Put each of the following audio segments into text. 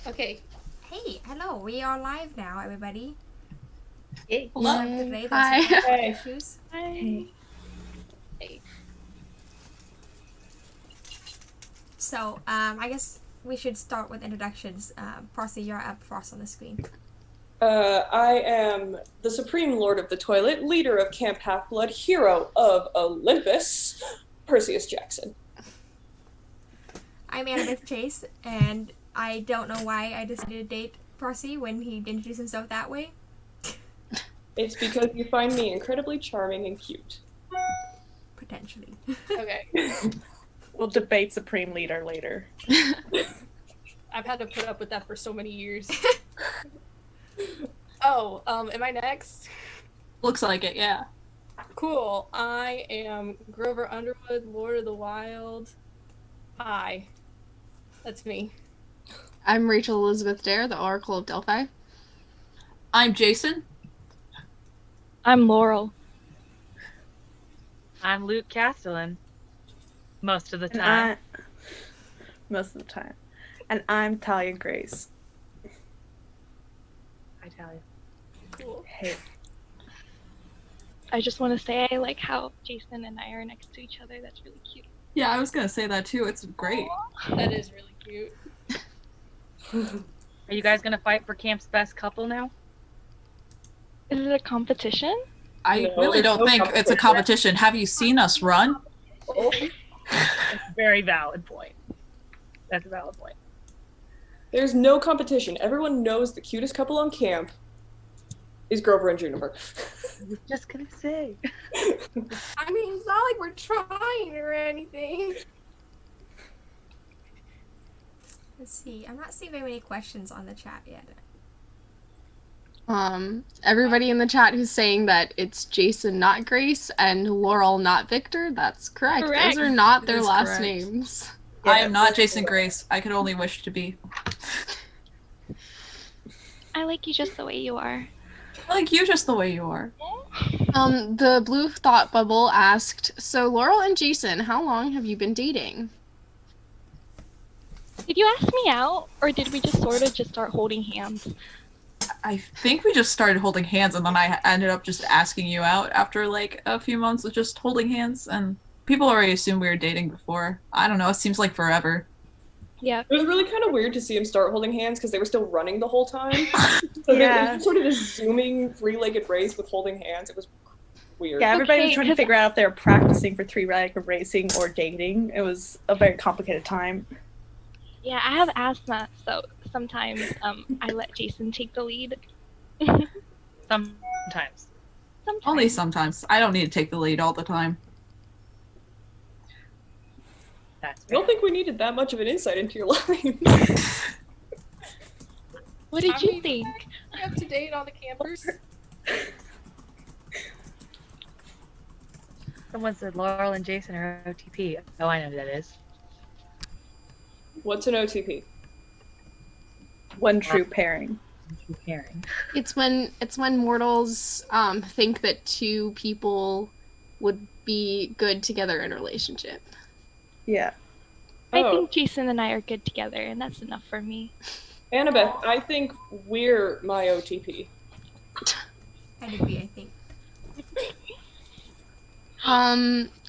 Okay. Hey, hello. We are live now, everybody. Hey. Sorry for today. Hi. There's some technical issues. Hey. So, I guess we should start with introductions. Percy, you're up first on the screen. I am the Supreme Lord of the Toilet, leader of Camp Half-Blood, hero of Olympus, Percy Jackson. I'm Annabeth Chase, and I don't know why I decided to date Percy when he introduced himself that way. It's because you find me incredibly charming and cute. Potentially. Okay. We'll debate Supreme Leader later. I've had to put up with that for so many years. Oh, am I next? Looks like it, yeah. Cool. I am Grover Underwood, Lord of the Wild. Hi. That's me. I'm Rachel Elizabeth Dare, the Oracle of Delphi. I'm Jason. I'm Laurel. I'm Luke Castellan. Most of the time. And I'm Thalia Grace. I tell you. Cool. Hey. I just want to say I like how Jason and I are next to each other. That's really cute. Yeah, I was gonna say that too. It's great. That is really cute. Are you guys gonna fight for camp's best couple now? Is it a competition? I No, really there's don't no think it's a competition. Have you seen us run? Oh, That's a very valid point. That's a valid point. there's no competition. Everyone knows the cutest couple on camp is Grover and Juniper. I was just gonna say. I mean, it's not like we're trying or anything. Let's see. I'm not seeing very many questions on the chat yet. Everybody in the chat who's saying that it's Jason, not Grace, and Laurel, not Victor, that's correct. Correct. Those are not It their is last correct. names. I am not Jason Grace. I could only wish to be. I like you just the way you are. I like you just the way you are. The Blue Thought Bubble asked, so Laurel and Jason, how long have you been dating? Did you ask me out, or did we just sort of just start holding hands? I think we just started holding hands, and then I ended up just asking you out after like a few months of just holding hands, and people already assumed we were dating before. I don't know. It seems like forever. Yeah. It was really kind of weird to see them start holding hands because they were still running the whole time. So Yeah. it was sort of this zooming three-legged race with holding hands. It was weird. Yeah, everybody was Okay, trying to 'cause- figure out if they were practicing for three-legged racing or dating. It was a very complicated time. Yeah, I have asthma, so sometimes I let Jason take the lead. Sometimes. Sometimes. Only sometimes. I don't need to take the lead all the time. That's I don't fair. think we needed that much of an insight into your lives. What did I you mean, think? Up to date on the campers. Someone said Laurel and Jason are OTP. Oh, I know who that is. What's an OTP? One true pairing. Keep hearing. It's when mortals think that two people would be good together in a relationship. Yeah. I Oh. think Jason and I are good together, and that's enough for me. Annabeth, I think we're my OTP. I'd agree, I think.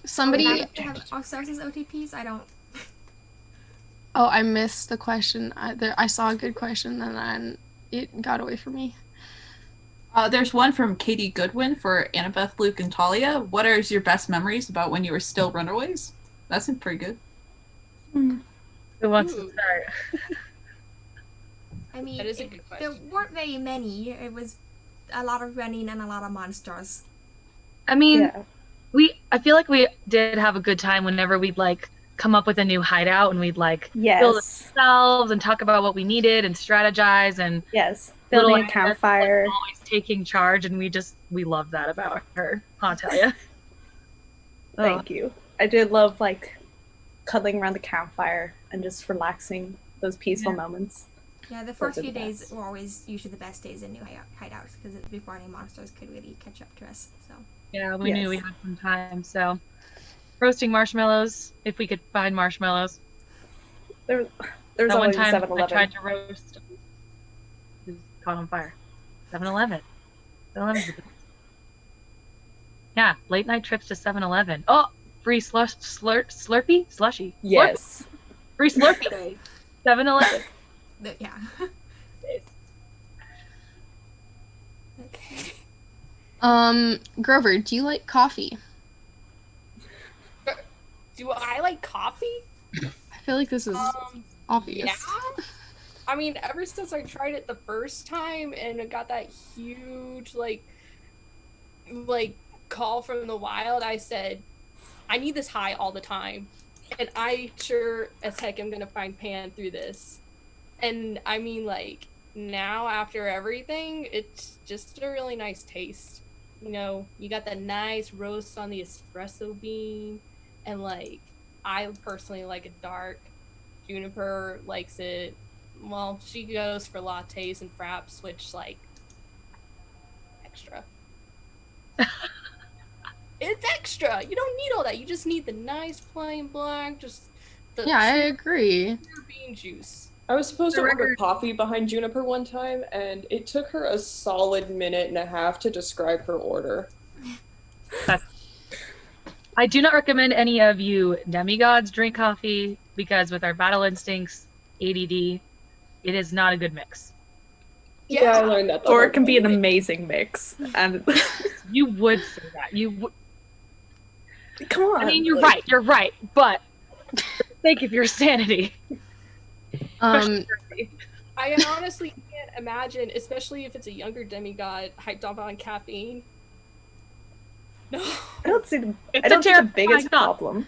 Somebody. Have ourselves as OTPs? I don't. Oh, I missed the question. I saw a good question and then it got away from me. There's one from Katie Goodwin for Annabeth, Luke, and Thalia. What are your best memories about when you were still runaways? That's pretty good. Who wants to Ooh. start? I mean, That is a good there question. weren't very many. It was a lot of running and a lot of monsters. I mean, Yeah. I feel like we did have a good time whenever we'd like come up with a new hideout and we'd like build it Yes. ourselves and talk about what we needed and strategize and Yes. little Building a Annabeth, campfire. like, always taking charge, and we love that about her. I'll tell you. Thank you. I did love like cuddling around the campfire and just relaxing, those peaceful moments. Yeah, the first are few the days best. were always usually the best days in new hideouts because it's before any monsters could really catch up to us. So Yeah, we knew Yes. we had some time. So roasting marshmallows, if we could find marshmallows. There's That one always a time I 7-Eleven. tried to roast caught on fire. 7-Eleven. 7-Eleven's the best. Yeah, late night trips to 7-Eleven. Oh, free Slurpee? Slushy. Yes. Slurpee. Free Slurpee day. 7-Eleven. Yeah. Okay. Grover, do you like coffee? Do I like coffee? I feel like this is obvious. Yeah. I mean, ever since I tried it the first time and it got that huge like call from the wild, I said, I need this high all the time. And I sure as heck am gonna find Pan through this. And I mean, like, now after everything, it's just a really nice taste. You know, you got the nice roast on the espresso bean, and like, I personally like it dark. Juniper likes it. Well, she goes for lattes and fraps, which like extra. It's extra. You don't need all that. You just need the nice plain black. Just the Yeah, I agree. bean juice. I was supposed to order coffee behind Juniper one time, and it took her a solid minute and a half to describe her order. I do not recommend any of you demigods drink coffee because with our battle instincts, ADD, it is not a good mix. Yeah, I learned that. Or it can be an amazing mix. And you would say that. You would. Come on. I mean, you're right. You're right. But for the sake of your sanity. I honestly can't imagine, especially if it's a younger demigod hyped up on caffeine. No. I don't see the biggest problem.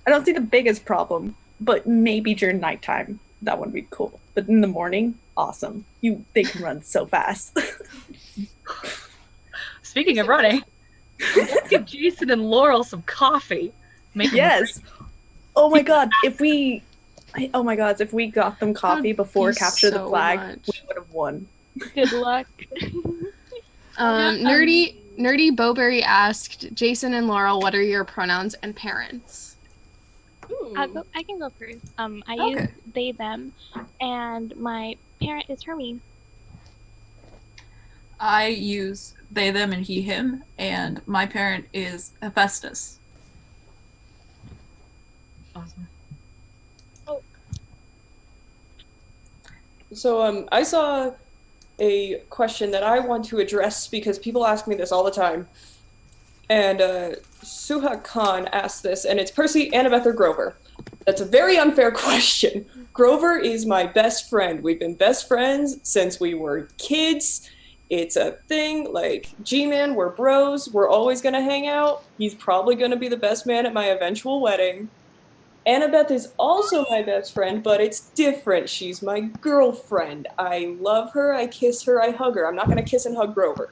I don't see the biggest problem, but maybe during nighttime that would be cool. But in the morning, awesome. They can run so fast. Speaking of running, let's give Jason and Laurel some coffee. Yes. Oh my god, if we got them coffee before Capture the Flag, we would have won. Good luck. Nerdy Bowberry asked, Jason and Laurel, what are your pronouns and parents? I can go first. I use they, them, and my parent is Hermes. I use they, them, and he, him, and my parent is Hephaestus. Awesome. So I saw a question that I want to address because people ask me this all the time. And Suha Khan asked this, and it's Percy, Annabeth, or Grover. That's a very unfair question. Grover is my best friend. We've been best friends since we were kids. It's a thing, like, G-Man, we're bros. We're always going to hang out. He's probably going to be the best man at my eventual wedding. Annabeth is also my best friend, but it's different. She's my girlfriend. I love her, I kiss her, I hug her. I'm not going to kiss and hug Grover.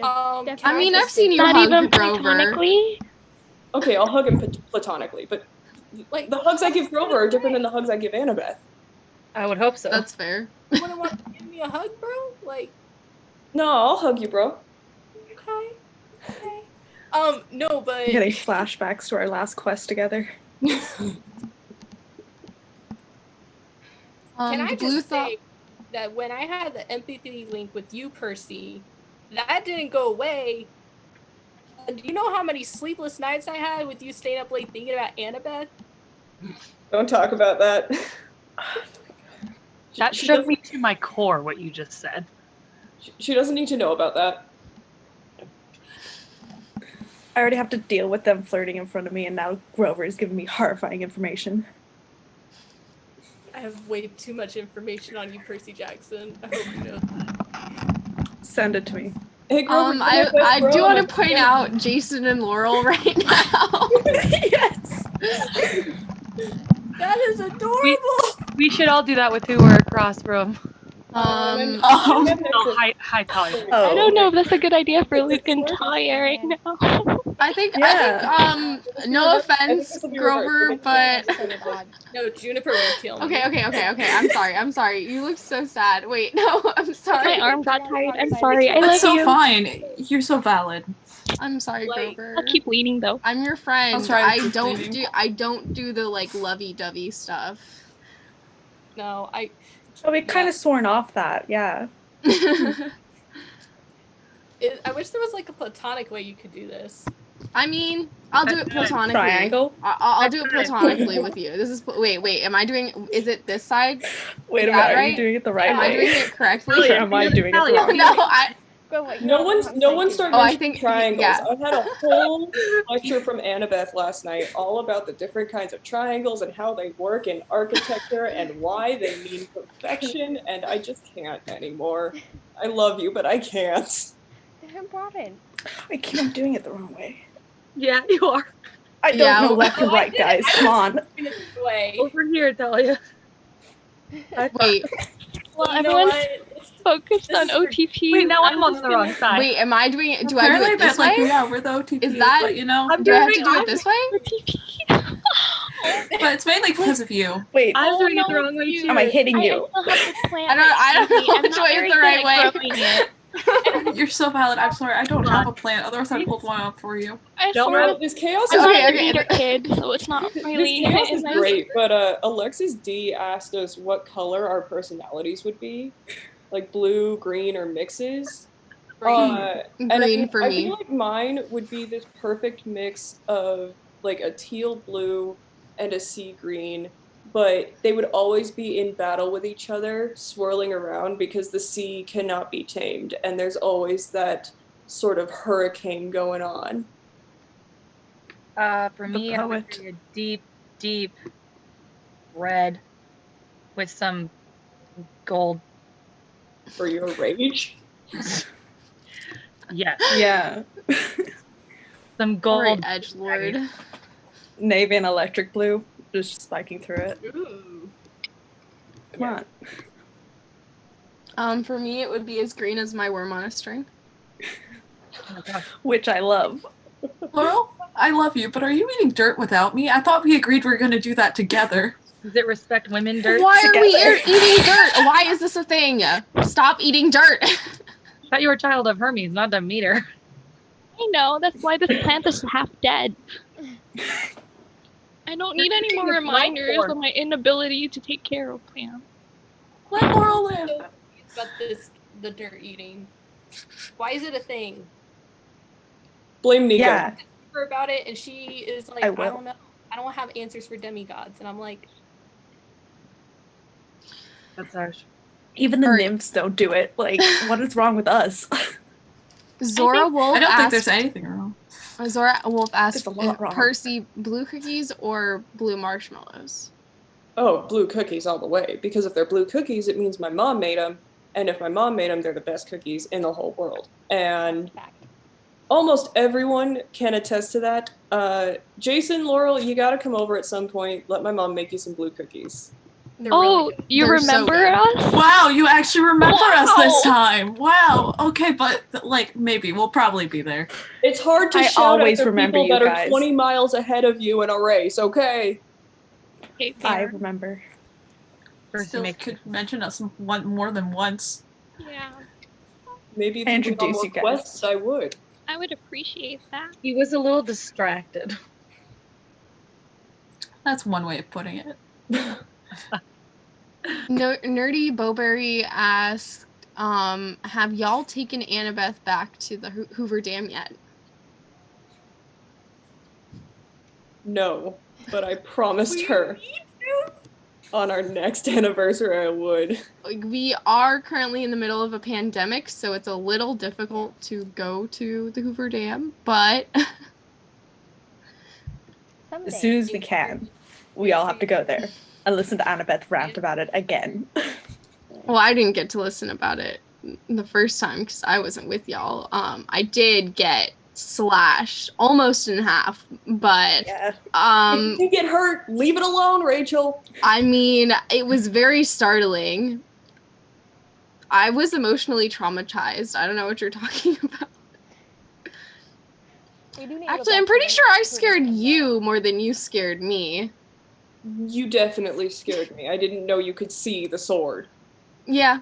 I mean, I've seen you not hug even Grover. platonically. Okay, I'll hug him platonically, but like the hugs I give Grover are different than the hugs I give Annabeth. I would hope so. That's fair. You wouldn't want to give me a hug, bro? Like, no, I'll hug you, bro. okay. No, but... I'm getting flashbacks to our last quest together. Can I just say that when I had the empathy link with you, Percy, that didn't go away. And do you know how many sleepless nights I had with you staying up late thinking about Annabeth? Don't talk about that. That shook me to my core, what you just said. She doesn't need to know about that. I already have to deal with them flirting in front of me, and now Grover is giving me horrifying information. I have way too much information on you, Percy Jackson. I hope you know that. Send it to me. Hey, Grover, I do want to point out Jason and Laurel right now. Yes! That is adorable! We should all do that with who we're across from. Hi, Thalia. I don't know if that's a good idea for Luke and Thalia right now. I think, no offense, Grover, but... No, Juniper would kill me. Okay. I'm sorry. You look so sad. Wait, no, I'm sorry. My arm got tired. I'm sorry. I love That's so you. fine. You're so valid. I'm sorry, Grover. I'll keep leaning though. I'm your friend. I'll try to I keep leaning. don't do the like lovey-dovey stuff. No, Oh, we kind of sworn off that, yeah. I wish there was like a platonic way you could do this. I mean, I'll do it platonically. Triangle? I'll do it platonically with you. This is wait. Am I doing? Is it this side? Wait a Is minute. that Are you right? doing it the right Am way? I doing it correctly? Or am I doing it the wrong way? No, No one started I mentioning think triangles. yeah. I had a whole lecture from Annabeth last night all about the different kinds of triangles and how they work in architecture and why they mean perfection, and I just can't anymore. I love you, but I can't. They're important. I keep on doing it the wrong way. Yeah, you are. I don't know left and right, guys. Come on. Over here, Thalia. Wait. Well, You know everyone's what? focused on OTP. Wait, now I'm on the wrong side. Wait, am I doing it? Do I do Apparently it this like, way? yeah, we're the OTP. Is that? But, you know, Do I have to do it this way? but it's mainly because of you. Wait, I'm doing it the wrong way too. am I hitting you? I still have the plan. I don't know which way is the right way. You're so valid. I'm sorry. I don't have a plan. Otherwise, I'd hold one up for you. I Don't sort know. of This chaos I'm is not Okay, a reader kid, so it's not really. This chaos is great, but Alexis D asked us what color our personalities would be, like blue, green, or mixes. And Green for I me. feel like mine would be this perfect mix of like a teal blue and a sea green, but they would always be in battle with each other, swirling around because the sea cannot be tamed, and there's always that sort of hurricane going on. For me, I would be a deep, deep red with some gold. For your rage? Yes. Yeah. Some gold. Right, edgelord. Navy and electric blue, just spiking through it. Ooh. Come on. For me, it would be as green as my worm on a string. Oh my gosh. Which I love. Laurel, I love you, but are you eating dirt without me? I thought we agreed we were going to do that together. Does it respect women dirt? Why are we together. eating dirt? Why is this a thing? Stop eating dirt. I thought you were a child of Hermes, not a meter. I know. That's why this plant is half dead. I don't need any more reminders of my inability to take care of plants. Let Laurel live. About the dirt eating. Why is it a thing? Blame Nico. Yeah. Her about it, and she is like, I I will. don't know. I don't have answers for demigods, and I'm like, That's ours. Even the Alright. nymphs don't do it. Like, what is wrong with us? Zora Wolf I don't think asked, there's anything wrong. Zora Wolf asked There's a lot wrong. Percy blue cookies or blue marshmallows. Oh, blue cookies all the way. Because if they're blue cookies, it means my mom made them. And if my mom made them, they're the best cookies in the whole world. And almost everyone can attest to that. Jason, Laurel, you gotta come over at some point. Let my mom make you some blue cookies. They're Oh, really good. you They're so remember good. us? Wow, you actually remember us this time. Wow. Okay, but like maybe we'll probably be there. It's hard to I shout always at the remember people you that are guys. 20 miles ahead of you in a race, okay? Okay, I fair. remember. Percy Still makes could mention us more than once. Yeah, Maybe if you went on Introduce more you guys. quests, I would. I would appreciate that. He was a little distracted. That's one way of putting it. Nerdy Bowberry asked, have y'all taken Annabeth back to the Hoover Dam yet? No, but I promised her on our next anniversary I would. Like, we are currently in the middle of a pandemic, so it's a little difficult to go to the Hoover Dam, but As soon as we can, we all have to go there and listen to Annabeth rant about it again. well, I didn't get to listen about it the first time because I wasn't with y'all. I did get slashed almost in half, but Yeah. If you get hurt, leave it alone, Rachel. I mean, it was very startling. I was emotionally traumatized. I don't know what you're talking about. Actually, I'm pretty sure I scared you more than you scared me. You definitely scared me. I didn't know you could see the sword. Yeah.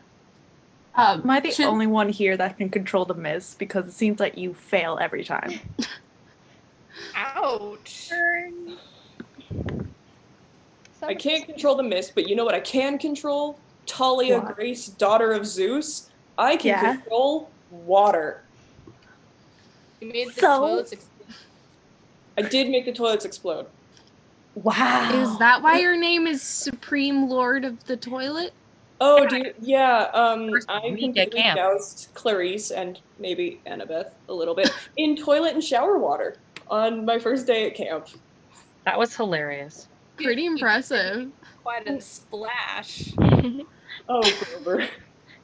Am I the only one here that can control the mist? Because it seems like you fail every time. I can't control the mist, but you know what I can control? Thalia What? Grace, daughter of Zeus. I can control water. You made the So- toilets explode. I did make the toilets explode. Wow. Is that why your name is Supreme Lord of the Toilet? Oh, yeah. I week at completely camp. doused Clarice and maybe Annabeth a little bit in toilet and shower water on my first day at camp. That was hilarious. Pretty impressive. Quite a splash. Oh, Grover.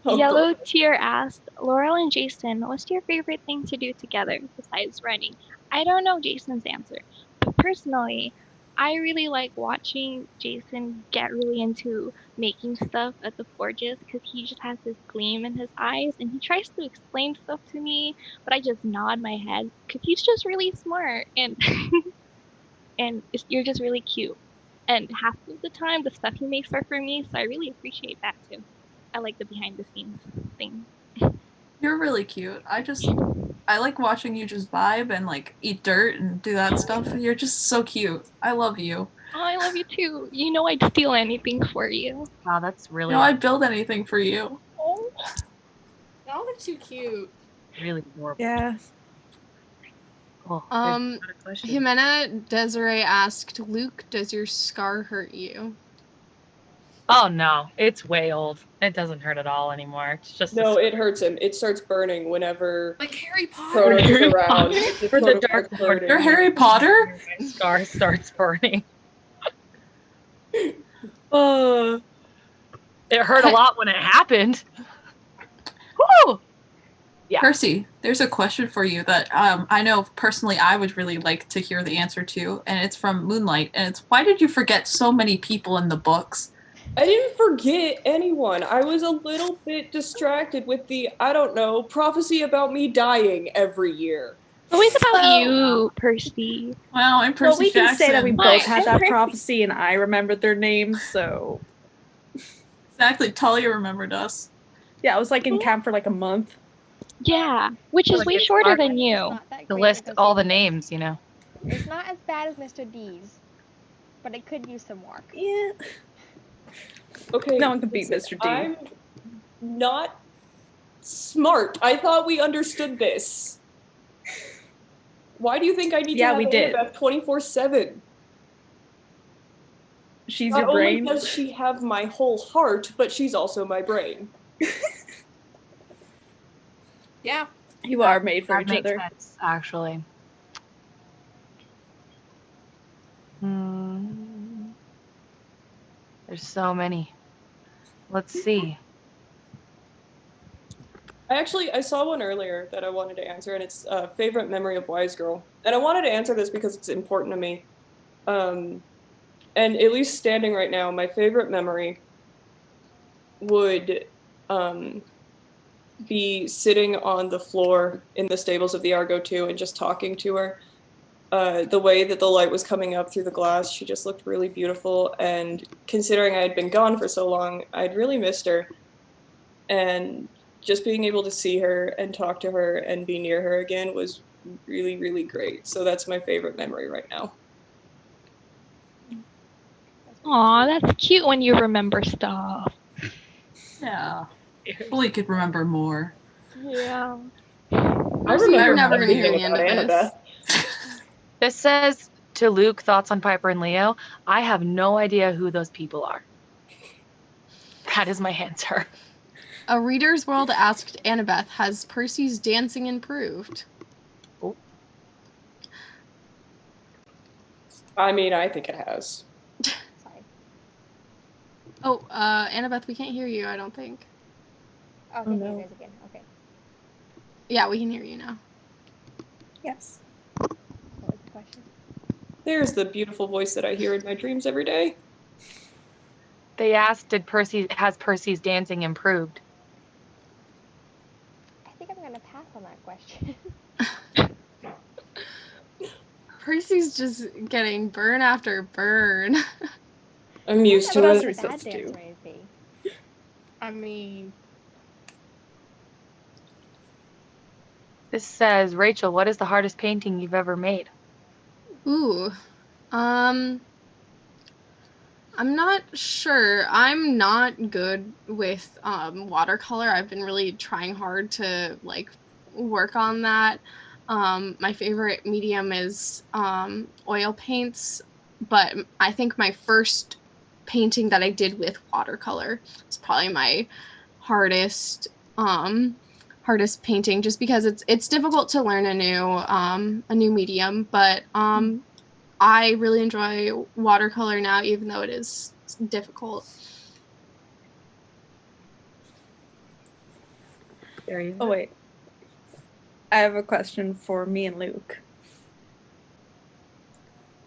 Oh, Yellow Tear asked, Laurel and Jason, what's your favorite thing to do together besides running? I don't know Jason's answer, but personally, I really like watching Jason get really into making stuff at the forges because he just has this gleam in his eyes and he tries to explain stuff to me, but I just nod my head because he's just really smart and you're just really cute. And half of the time, the stuff he makes are for me, so I really appreciate that too. I like the behind the scenes thing. You're really cute. I like watching you just vibe and like eat dirt and do that stuff. You're just so cute. I love you. Oh, I love you too. You know I'd steal anything for you. Wow, that's really, You know, I'd build anything for you. Oh, y'all are too cute. really adorable. Yeah. Oh, there's another question. Jimena Desiree asked, Luke, does your scar hurt you? Oh no, it's way old. It doesn't hurt at all anymore. It's just No, it hurts him. It starts burning whenever Like Harry Potter. Kronos is around. For the Dark Lord. You're Harry Potter? My scar starts burning. It hurt a lot when it happened. Woo! Yeah. Percy, there's a question for you that I know personally I would really like to hear the answer to, and it's from Moonlight, and it's why did you forget so many people in the books? I didn't forget anyone. I was a little bit distracted with the, I don't know, prophecy about me dying every year. It's always about you, Percy. Well, I'm Percy Well, we can Jackson. say that we both Right. had that prophecy, and I remembered their names, so Exactly, Talia remembered us. yeah, I was like in camp for like a month. Yeah, which is Like, way it's shorter hard than you. Not that To great list because all the names, you know. It's not as bad as Mr. D's, but it could use some work. Yeah. Okay. No one can beat listen, Mr. D. I'm not smart. I thought we understood this. Why do you think I need Yeah, to we have did. Annabeth 24/7? She's Not your only brain. does she have my whole heart, but she's also my brain. Yeah. You are made for That each makes other. sense, actually. There's so many. Let's see. I saw one earlier that I wanted to answer, and it's favorite memory of Wise Girl. And I wanted to answer this because it's important to me. And at least standing right now, my favorite memory would be sitting on the floor in the stables of the Argo 2 and just talking to her. The way that the light was coming up through the glass, she just looked really beautiful. And considering I had been gone for so long, I'd really missed her. And just being able to see her and talk to her and be near her again was really, really great. So that's my favorite memory right now. Aw, that's cute when you remember stuff. Yeah. Hopefully could remember more. Yeah. I You're remember never gonna hear everything the end about of this. Annabeth. This says to Luke, thoughts on Piper and Leo. I have no idea who those people are. That is my answer. A Reader's World asked Annabeth, has Percy's dancing improved? I mean, I think it has. Sorry. Oh, Annabeth, we can't hear you, I don't think. Oh, no. there it is again. Okay. Yeah, we can hear you now. Yes. What was the question? There's the beautiful voice that I hear in my dreams every day. They asked, has Percy's dancing improved? I think I'm gonna pass on that question. Percy's just getting burn after burn. I'm used to What else it. are we Bad supposed to dance do? or anything. I mean, This says, Rachel, what is the hardest painting you've ever made? Ooh. I'm not sure. I'm not good with watercolor. I've been really trying hard to like work on that. My favorite medium is oil paints, but I think my first painting that I did with watercolor is probably my hardest hardest painting, just because it's difficult to learn a new medium, but I really enjoy watercolor now, even though it is difficult. Oh wait, I have a question for me and Luke.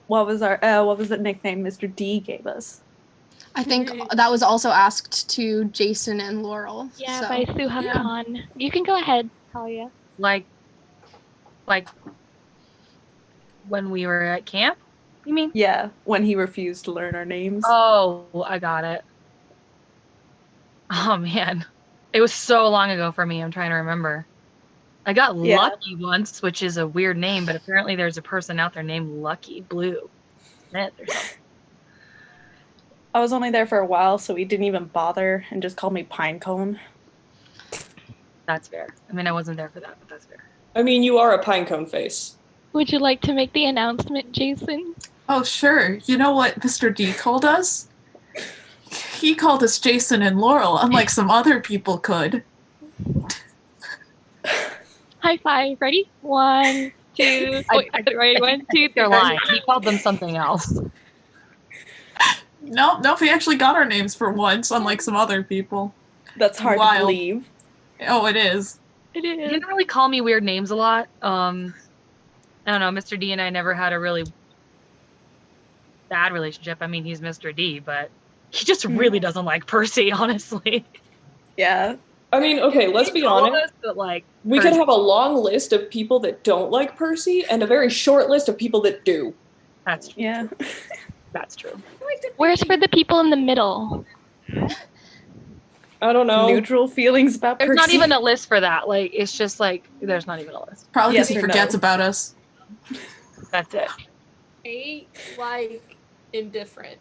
What was the nickname Mr. D gave us? I think that was also asked to Jason and Laurel. Yeah, so. by Suha Khan. You can go ahead, Thalia. Like when we were at camp, you mean? Yeah, when he refused to learn our names. Oh, I got it. Oh man, it was so long ago for me. I'm trying to remember. I got Lucky once, which is a weird name, but apparently there's a person out there named Lucky Blue Smith or something. I was only there for a while, so he didn't even bother and just called me Pinecone. That's fair. I mean, I wasn't there for that, but that's fair. I mean, you are a pinecone face. Would you like to make the announcement, Jason? Oh, sure. You know what Mr. D called us? He called us Jason and Laurel, unlike some other people could. High five. Ready? 1, 2. Ready? 1, 2, 3. They're lying. He called them something else. Nope, we actually got our names for once, unlike some other people. That's hard to believe. Oh, it is. It is. He didn't really call me weird names a lot. I don't know, Mr. D and I never had a really bad relationship. I mean, he's Mr. D, but he just really doesn't like Percy, honestly. Yeah. I mean, okay, let's be honest. But like, we could have a long list of people that don't like Percy and a very short list of people that do. That's true. Yeah. That's true. Where's for the people in the middle? I don't know. Neutral feelings about There's Percy. not even a list for that. Like, it's just like, there's not even a list. Probably because he forgets about us. That's it. Like indifferent.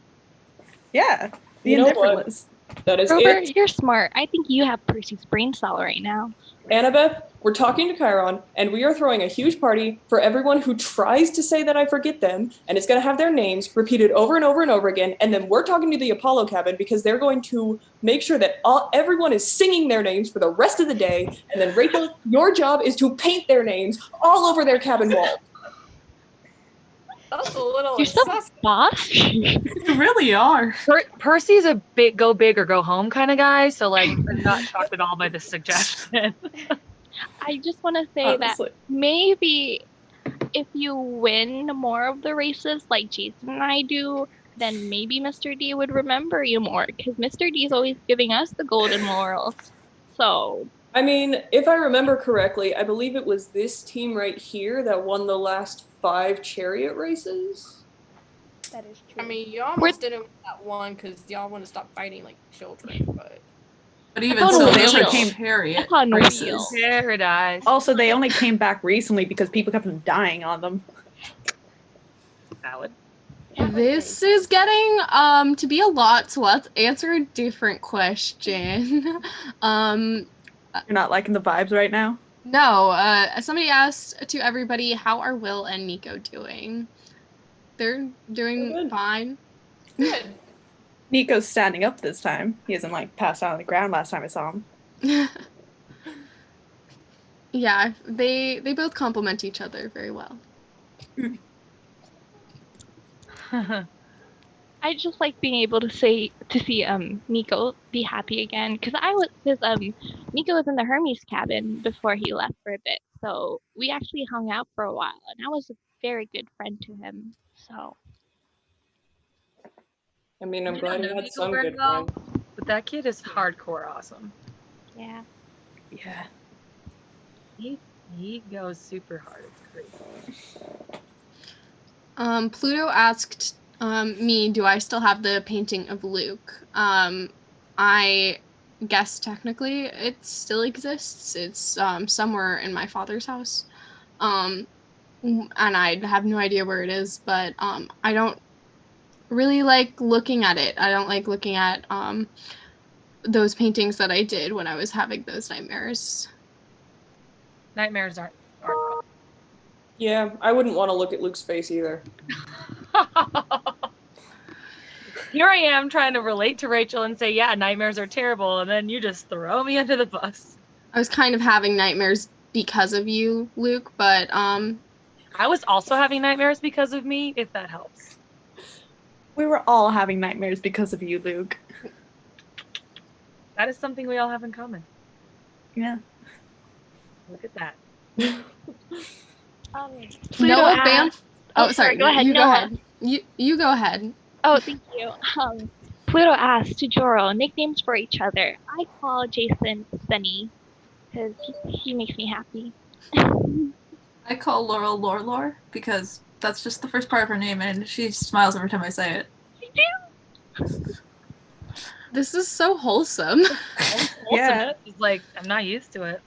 Yeah. The You know indifferent what? list. That is Grover, it. you're smart. I think you have Percy's brain cell right now. Annabeth, we're talking to Chiron, and we are throwing a huge party for everyone who tries to say that I forget them, and it's going to have their names repeated over and over and over again, and then we're talking to the Apollo cabin because they're going to make sure that everyone is singing their names for the rest of the day, and then Rachel, your job is to paint their names all over their cabin wall. That's a little You're so boss. You really are. Percy's a go big or go home kind of guy, so like, I'm not shocked at all by this suggestion. I just want to say that maybe if you win more of the races like Jason and I do, then maybe Mr. D would remember you more, because Mr. D is always giving us the golden laurels. So, I mean, if I remember correctly, I believe it was this team right here that won the last 5 chariot races. That is true. I mean, you almost didn't win that one because y'all want to stop fighting like children, But even so, they only came chariot races. Paradise. Also, they only came back recently because people kept on dying on them. Valid. This is getting to be a lot, so let's answer a different question. You're not liking the vibes right now? No, somebody asked to everybody, how are Will and Nico doing? They're doing fine. Good. Nico's standing up this time. He hasn't like passed out on the ground last time I saw him. Yeah, they both complement each other very well. I just like being able to see Nico be happy again, because Nico was in the Hermes cabin before he left for a bit, so we actually hung out for a while, and I was a very good friend to him. So, I mean, I'm glad he had some very good well, friends. but that kid is hardcore awesome. yeah. Yeah. He goes super hard. It's crazy. Pluto asked me, do I still have the painting of Luke? I guess technically it still exists. It's somewhere in my father's house. And I have no idea where it is, but I don't really like looking at it. I don't like looking at those paintings that I did when I was having those nightmares. Nightmares aren't fun. Yeah, I wouldn't want to look at Luke's face either. Here I am trying to relate to Rachel and say, yeah, nightmares are terrible, and then you just throw me under the bus. I was kind of having nightmares because of you, Luke, but I was also having nightmares because of me, if that helps. We were all having nightmares because of you, Luke. That is something we all have in common. Yeah. Look at that. Noah Banff. Oh, sorry. Go ahead. You go ahead. You go ahead. Oh, thank you. Pluto asked to Joro nicknames for each other. I call Jason Sunny because he makes me happy. I call Laurel Lore because that's just the first part of her name, and she smiles every time I say it. This is so wholesome. Yeah. It's like, I'm not used to it.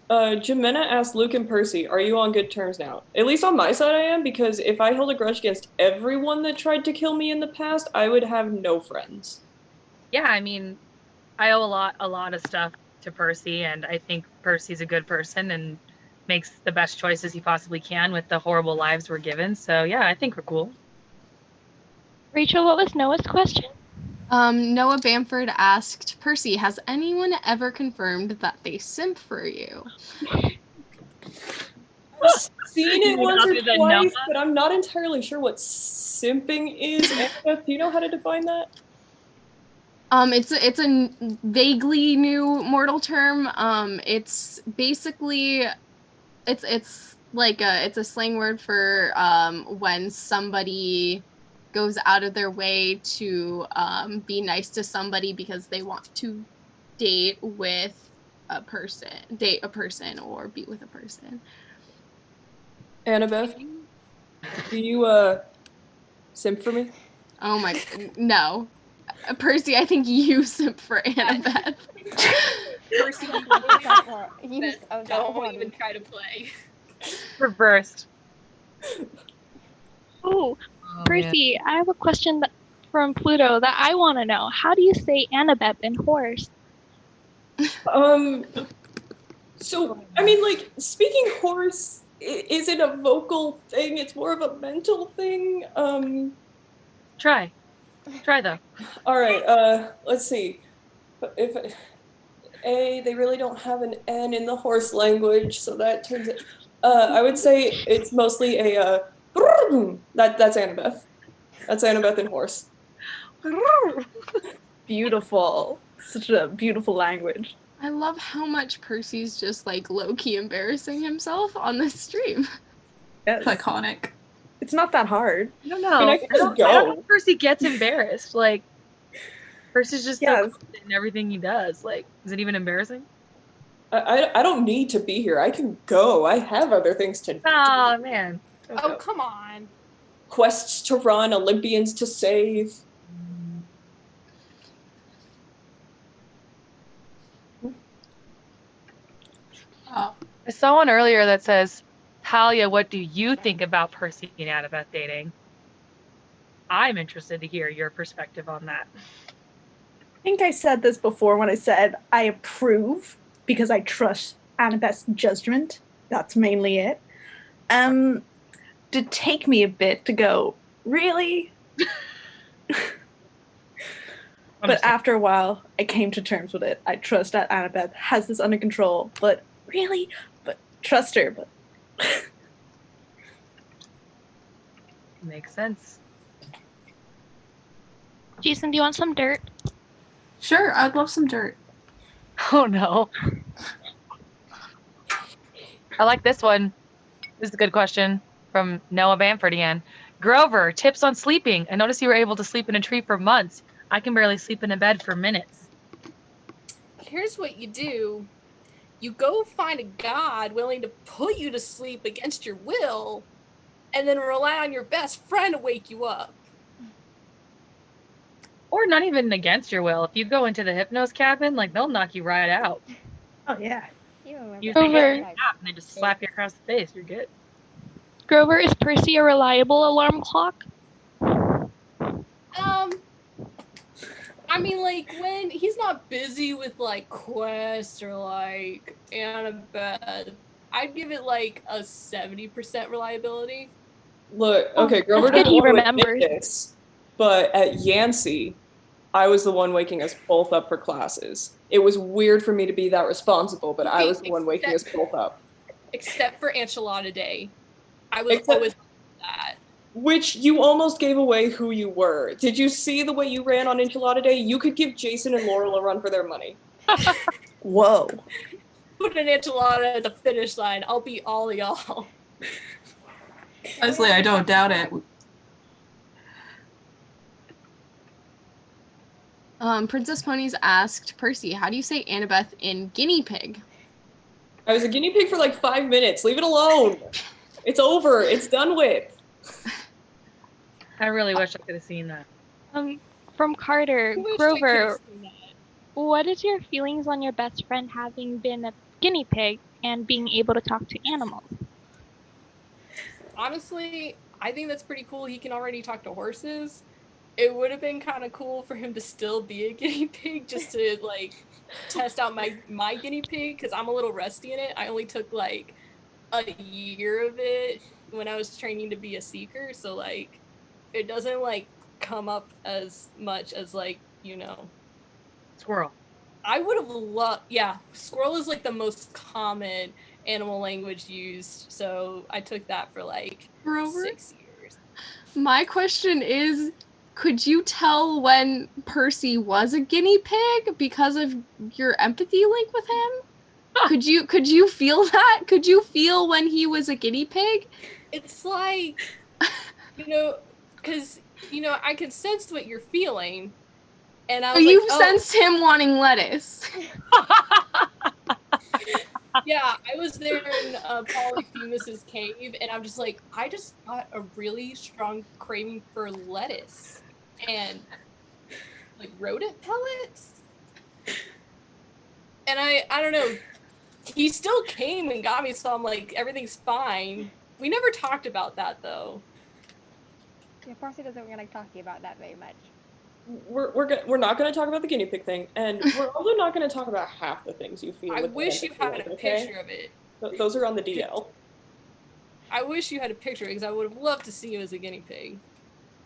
Jimena asked Luke and Percy, are you on good terms now? At least on my side I am, because if I held a grudge against everyone that tried to kill me in the past, I would have no friends. Yeah, I mean, I owe a lot of stuff to Percy, and I think Percy's a good person and makes the best choices he possibly can with the horrible lives we're given. So yeah, I think we're cool. Rachel, what was Noah's question? Noah Bamford asked, Percy, has anyone ever confirmed that they simp for you? I've seen it once or Other than twice, Noah? but I'm not entirely sure what simping is. Annabeth, do you know how to define that? It's a vaguely new mortal term. It's basically it's like it's a slang word for when somebody goes out of their way to be nice to somebody because they want to date a person or be with a person. Annabeth, do you simp for me? Oh my, no. Percy, I think you simp for Annabeth. Percy, don't even try to play. Reversed. Oh, Percy, I have a question from Pluto that I want to know. How do you say Annabeth in horse? So, I mean, like, speaking horse isn't a vocal thing, it's more of a mental thing. Try though. All right, let's see. If they really don't have an N in the horse language, so that turns it. I would say it's mostly a that's Annabeth. That's Annabeth in horse. Beautiful. Such a beautiful language. I love how much Percy's just like low-key embarrassing himself on this stream. Yes. Iconic. It's not that hard. I don't know. I mean, I can just go. I don't think Percy gets embarrassed. Like, Percy's just so confident in everything he does. Like, is it even embarrassing? I don't need to be here. I can go. I have other things to do. Oh, man. Oh, come on. Quests to run, Olympians to save. Oh. I saw one earlier that says, Thalia, what do you think about Percy and Annabeth dating? I'm interested to hear your perspective on that. I think I said this before when I said I approve because I trust Annabeth's judgment. That's mainly it. Did take me a bit to go, really? But after a while, I came to terms with it. I trust that Annabeth has this under control, but really? But trust her, but... Makes sense. Jason, do you want some dirt? Sure, I'd love some dirt. Oh no. I like this one. This is a good question from Noah Bamford again. Grover, tips on sleeping. I noticed you were able to sleep in a tree for months. I can barely sleep in a bed for minutes. Here's what you do. You go find a god willing to put you to sleep against your will, and then rely on your best friend to wake you up. Or not even against your will. If you go into the hypnos cabin, like, they'll knock you right out. Oh, yeah. You take a nap and they just slap you across the face. You're good. Grover, is Percy a reliable alarm clock? I mean, like, when he's not busy with, like, Quest or, like, Annabeth, I'd give it, like, a 70% reliability. Look, okay, Grover That's good doesn't he want to admit remembers. this, but at Yancey, I was the one waking us both up for classes. It was weird for me to be that responsible, but I was the one waking us both up. Except for Enchilada Day. I was Except- always that. Which you almost gave away who you were. Did you see the way you ran on Enchilada Day? You could give Jason and Laurel a run for their money. Whoa. Put an enchilada at the finish line. I'll beat all y'all. Honestly, I don't doubt it. Princess Ponies asked Percy, how do you say Annabeth in guinea pig? I was a guinea pig for like 5 minutes. Leave it alone. It's over. It's done with. I really wish I could have seen that. From Carter, I wish I Grover, could've seen that. what is your feelings on your best friend having been a guinea pig and being able to talk to animals? Honestly, I think that's pretty cool. He can already talk to horses. It would have been kind of cool for him to still be a guinea pig, just to like test out my guinea pig, because I'm a little rusty in it. I only took like a year of it when I was training to be a seeker, so like it doesn't like come up as much as like, Squirrel. I would have loved, yeah, squirrel is like the most common animal language used, so I took that for like Grover? 6 years. My question is, could you tell when Percy was a guinea pig because of your empathy link with him? Could you feel that? Could you feel when he was a guinea pig? It's like, because, I can sense what you're feeling, and I was You like, sensed him wanting lettuce. Yeah, I was there in Polyphemus's cave, and I'm just like, I just got a really strong craving for lettuce and like rodent pellets. And I don't know, he still came and got me, so I'm like, everything's fine. We never talked about that though. Yeah, Percy doesn't really like talking about that very much. We're not going to talk about the guinea pig thing, and we're also not going to talk about half the things you feel. I wish you had a picture of it. Those are on the DL. I wish you had a picture, because I would have loved to see you as a guinea pig.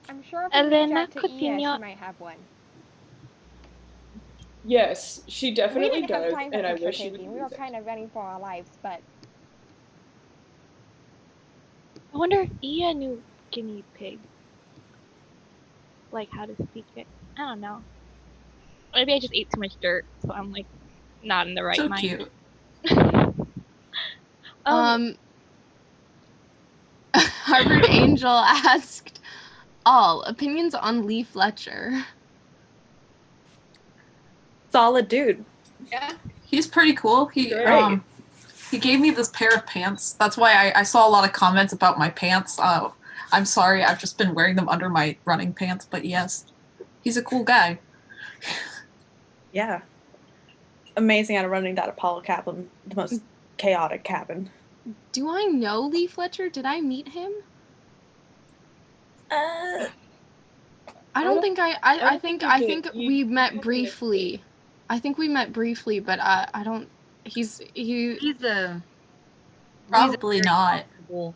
I'm sure if we reach Elena out to Iya, she Coutinho. might have one. Yes, she definitely We didn't have does, time for and I picture wish she would taking. We were use it. kind of running for our lives, but I wonder if Iya knew guinea pig. Like how to speak it. I don't know. Maybe I just ate too much dirt, so I'm like not in the right So mind. cute. Harvard Angel asked, all opinions on Lee Fletcher. Solid dude. Yeah. He's pretty cool. He gave me this pair of pants. That's why I saw a lot of comments about my pants. I'm sorry, I've just been wearing them under my running pants, but yes, he's a cool guy. Yeah. Amazing at running that Apollo cabin, the most chaotic cabin. Do I know Lee Fletcher? Did I meet him? I think we met briefly. I think we met briefly, but I don't. He's probably not.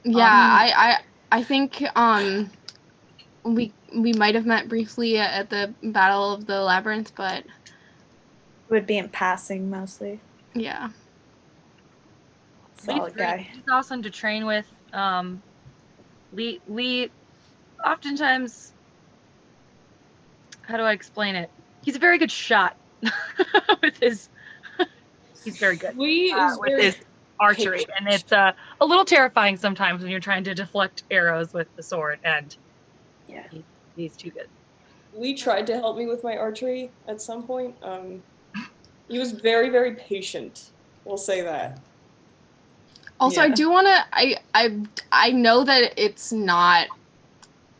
Yeah, I think we might have met briefly at the Battle of the Labyrinth, but would be in passing mostly. Yeah. Solid guy. He's awesome to train with. Lee oftentimes, how do I explain it? He's a very good shot with his. He's very good with his archery, and it's a little terrifying sometimes when you're trying to deflect arrows with the sword. And yeah, he's too good. Lee tried to help me with my archery at some point. He was very, very patient. We'll say that. Also, I do want to. I know that it's not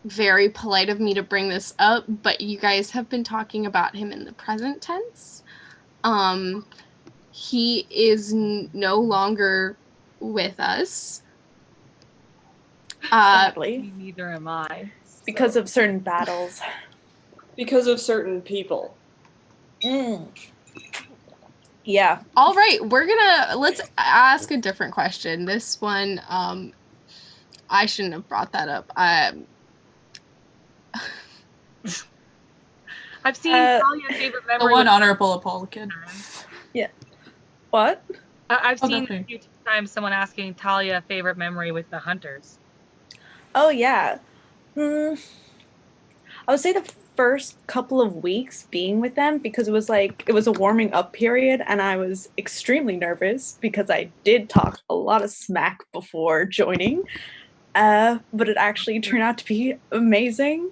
very polite of me to bring this up, but you guys have been talking about him in the present tense. He is no longer with us. Sadly. Neither am I. Because of certain battles. Because of certain people. Yeah. All right, let's ask a different question. This one, I shouldn't have brought that up. I've seen Talia's favorite memory. The one honorable Apollo. Yeah. What? I've seen a few times someone asking Thalia favorite memory with the hunters. Oh yeah. I would say the first couple of weeks being with them, because it was a warming up period and I was extremely nervous because I did talk a lot of smack before joining. But it actually turned out to be amazing.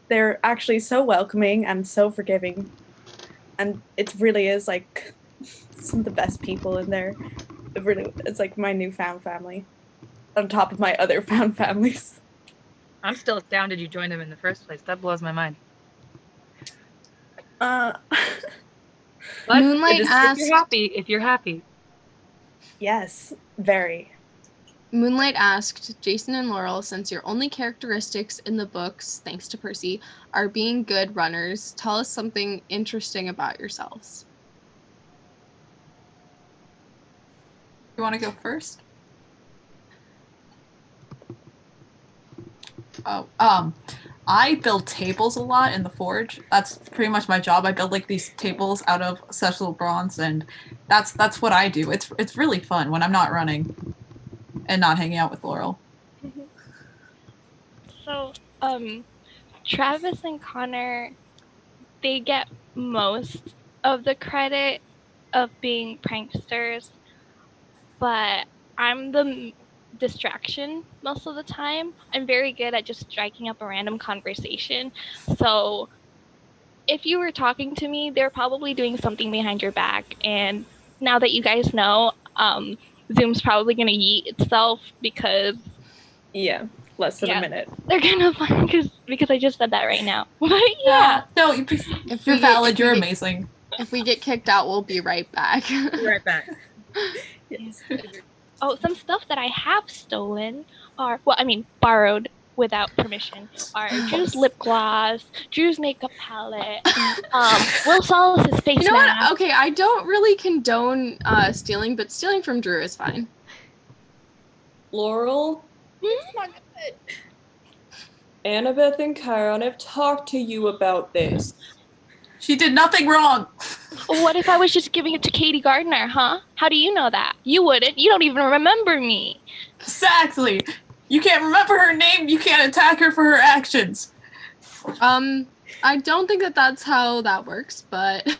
They're actually so welcoming and so forgiving. And it really is like some of the best people in there. It's like my newfound family on top of my other found families. I'm still astounded you joined them in the first place. That blows my mind. Moonlight asked, if you're happy. Yes, very. Moonlight asked, Jason and Laurel, since your only characteristics in the books, thanks to Percy, are being good runners, tell us something interesting about yourselves. You want to go first? Oh, I build tables a lot in the forge. That's pretty much my job. I build like these tables out of accessible bronze, and that's what I do. It's really fun when I'm not running and not hanging out with Laurel. So, Travis and Connor, they get most of the credit of being pranksters, but I'm the distraction most of the time. I'm very good at just striking up a random conversation. So if you were talking to me, they're probably doing something behind your back. And now that you guys know, Zoom's probably going to yeet itself because... Yeah, less than a minute. They're going to find because I just said that right now. But yeah. No, you're valid. You're amazing. If we get kicked out, we'll be right back. Be right back. Yes. Oh, some stuff that I have stolen are, borrowed without permission, are Drew's lip gloss, Drew's makeup palette, Will Solace's face mask. You know what? Okay, I don't really condone stealing, but stealing from Drew is fine. Laurel? It's not good. Annabeth and Chiron have talked to you about this. She did nothing wrong. What if I was just giving it to Katie Gardner, huh? How do you know that? You wouldn't. You don't even remember me. Exactly. You can't remember her name. You can't attack her for her actions. I don't think that's how that works, but...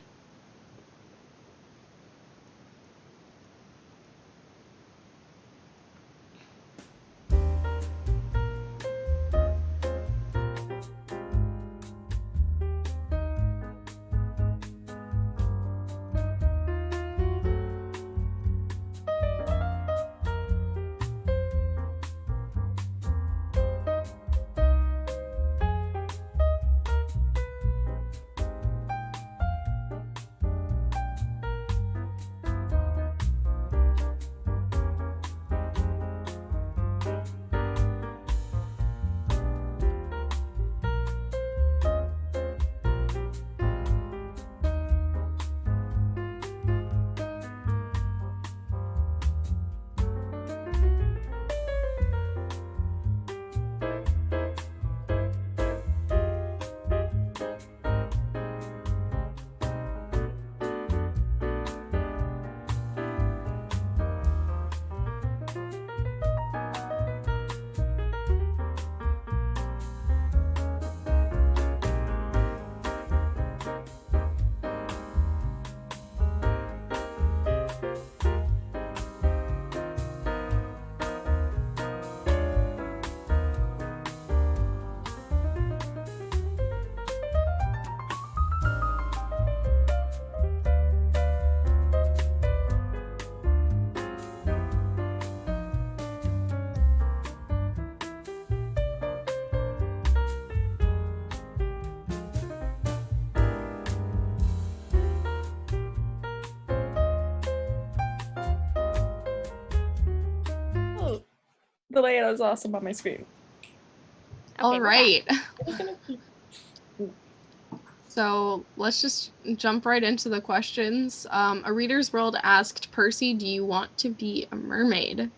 The layout is awesome on my screen. All right. So let's just jump right into the questions. A Reader's World asked Percy, do you want to be a mermaid?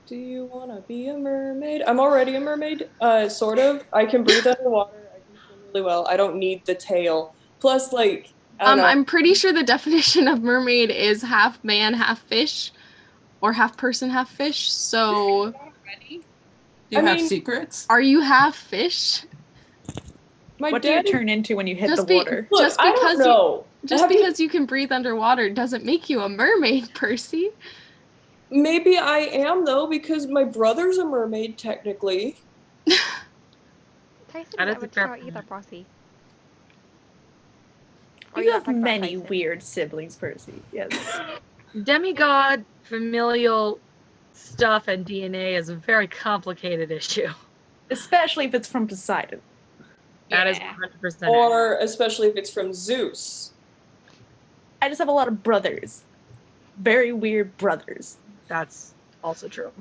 Do you want to be a mermaid? I'm already a mermaid, sort of. I can breathe underwater. I can swim really well. I don't need the tail. Plus, like, I don't know. I'm pretty sure the definition of mermaid is half man, half fish, or half person, half fish. So, do you have secrets? Are you half fish? What do you turn into when you hit the water? Just because you can breathe underwater doesn't make you a mermaid, Percy. Maybe I am, though, because my brother's a mermaid, technically. Tyson never tell either, Percy. You have many weird siblings, Percy. Yes. Demigod familial stuff and DNA is a very complicated issue. Especially if it's from Poseidon. That is 100%. Or especially if it's from Zeus. I just have a lot of brothers. Very weird brothers. That's also true.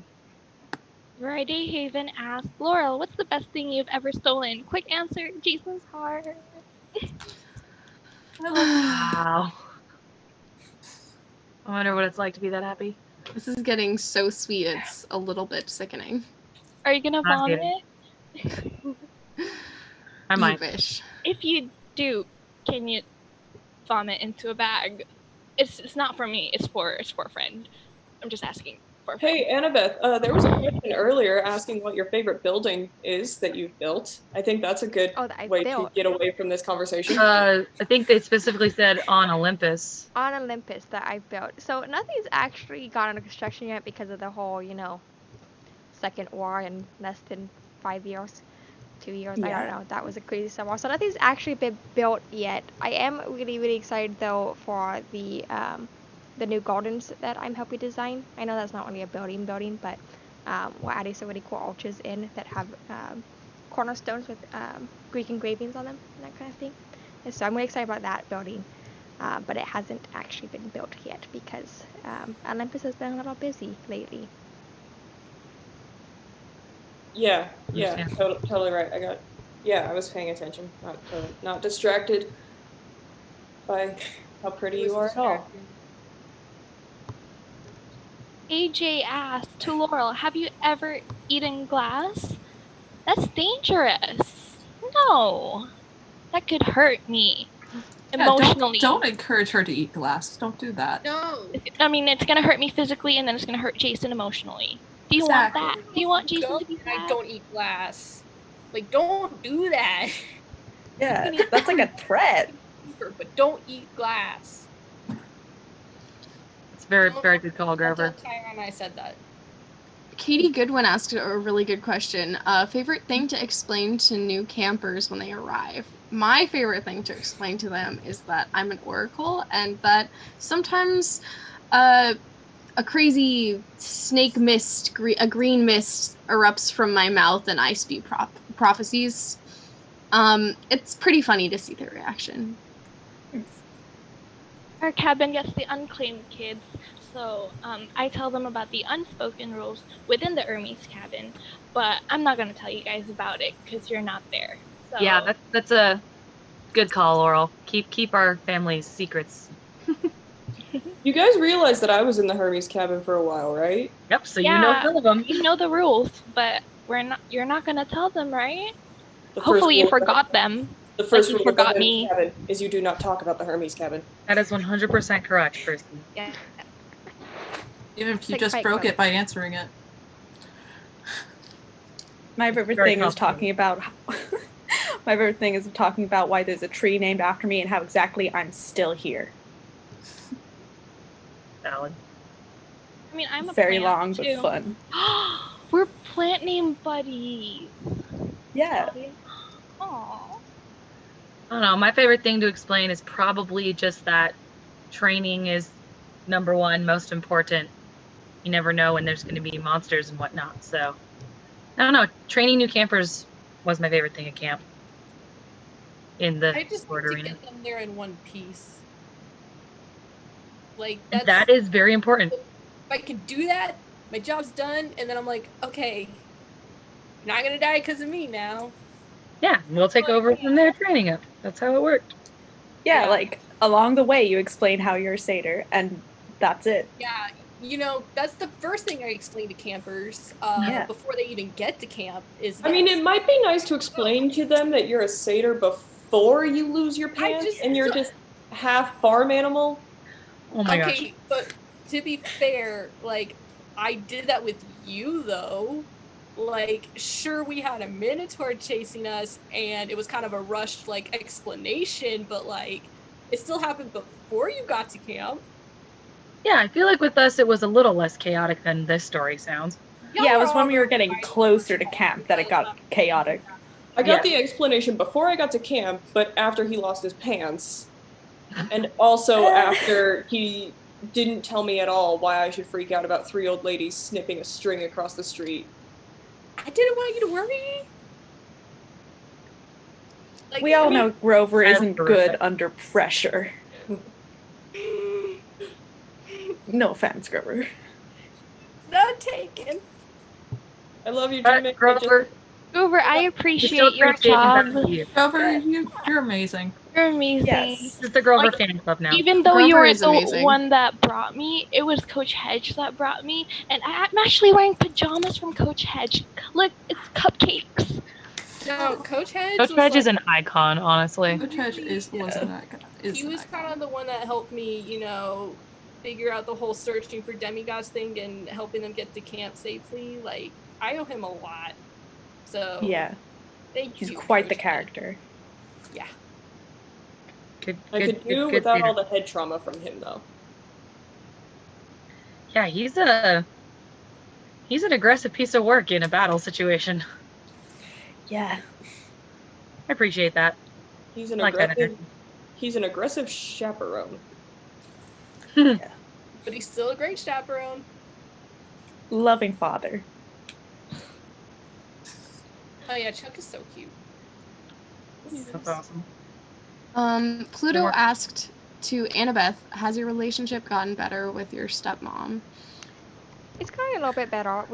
Friday Haven asked, Laurel, what's the best thing you've ever stolen? Quick answer, Jason's heart. Wow. I wonder what it's like to be that happy. This is getting so sweet, it's a little bit sickening. Are you gonna vomit? I might. Wish. If you do, can you vomit into a bag? It's not for me. It's for a friend. I'm just asking for a friend. Hey, Annabeth, there was a question earlier asking what your favorite building is that you've built. I think that's a good way to get away from this conversation. I think they specifically said on Olympus. On Olympus that I've built. So nothing's actually gone under construction yet because of the whole, second war in less than 5 years. 2 years, I don't know. That was a crazy summer. So nothing's actually been built yet. I am really, really excited though for the new gardens that I'm helping design. I know that's not only a building, but we're adding so many cool arches in that have cornerstones with Greek engravings on them and that kind of thing. And so I'm really excited about that building, but it hasn't actually been built yet because Olympus has been a little busy lately. Yeah, totally right. I was paying attention, not distracted by how pretty you are at all. AJ asked to Laurel, have you ever eaten glass? That's dangerous. No. That could hurt me. Emotionally. Don't encourage her to eat glass. Don't do that. No. I mean, it's going to hurt me physically and then it's going to hurt Jason emotionally. Do you want that? Do you want Jason to be sad? I don't eat glass. Like, don't do that. Yeah, that's like a threat. But don't eat glass. It's very, very good call, Grover. Tyron, I said that. Katie Goodwin asked a really good question. Favorite thing to explain to new campers when they arrive? My favorite thing to explain to them is that I'm an oracle and that sometimes a crazy snake mist, a green mist erupts from my mouth and I spew prophecies. It's pretty funny to see their reaction. Our cabin gets the unclaimed kids, so I tell them about the unspoken rules within the Hermes cabin, but I'm not going to tell you guys about it because you're not there. So. Yeah, that's a good call, Laurel. Keep our family's secrets. You guys realize that I was in the Hermes cabin for a while, right? Yep, so you know some of them. You know the rules, but you're not going to tell them, right? Hopefully you forgot them. The first rule of the Hermes cabin is you do not talk about the Hermes cabin. That is 100% correct, Percy. Yeah. Even if you just broke it by answering it. My favorite thing is talking about my favorite thing is talking about why there's a tree named after me and how exactly I'm still here. Valid. I mean, I'm a very plant long too. but fun. We're plant name buddies. Yeah. Aww. I don't know. My favorite thing to explain is probably just that training is number one, most important. You never know when there's going to be monsters and whatnot. So, I don't know. Training new campers was my favorite thing at camp. In the I just sport need to arena. get them there in one piece. Like that is very important. If I can do that, my job's done, and then I'm like, okay, you're not gonna die because of me now. Yeah, we'll take over from their training up. That's how it worked. Yeah, like along the way you explain how you're a satyr, and that's it. Yeah, that's the first thing I explain to campers before they even get to camp is I mean, it might be nice to explain to them that you're a satyr before you lose your pants and you're just half farm animal. Oh my gosh. Okay, but to be fair, like, I did that with you, though. Like, sure, we had a minotaur chasing us, and it was kind of a rushed, like, explanation, but, like, it still happened before you got to camp. Yeah, I feel like with us, it was a little less chaotic than this story sounds. Yeah, it was when we were getting closer to camp that it got chaotic. I got the explanation before I got to camp, but after he lost his pants. And also after he didn't tell me at all why I should freak out about 3 old ladies snipping a string across the street. I didn't want you to worry. Like, we all know Grover isn't good under pressure. No offense, Grover. Not taken. I love you, Jimmy. Grover. Grover, I appreciate your job. Grover, you're amazing. You're amazing. Yes. It's the Grover fan club now. Even though Grover you were is the amazing. one that brought me, it was Coach Hedge that brought me, and I'm actually wearing pajamas from Coach Hedge. Look, it's cupcakes. No, Coach Hedge. Coach Hedge is an icon, honestly. Coach Hedge was an icon. He was kind of the one that helped me, figure out the whole searching for demigods thing and helping them get to camp safely. Like, I owe him a lot. So yeah, he's quite the character. Yeah. I could do without all the head trauma from him, though. Yeah, he's an aggressive piece of work in a battle situation. Yeah, I appreciate that. He's an aggressive chaperone. Yeah. But he's still a great chaperone. Loving father. Oh yeah, Chuck is so cute. That's awesome. Pluto asked to Annabeth, has your relationship gotten better with your stepmom? It's gotten a little bit better.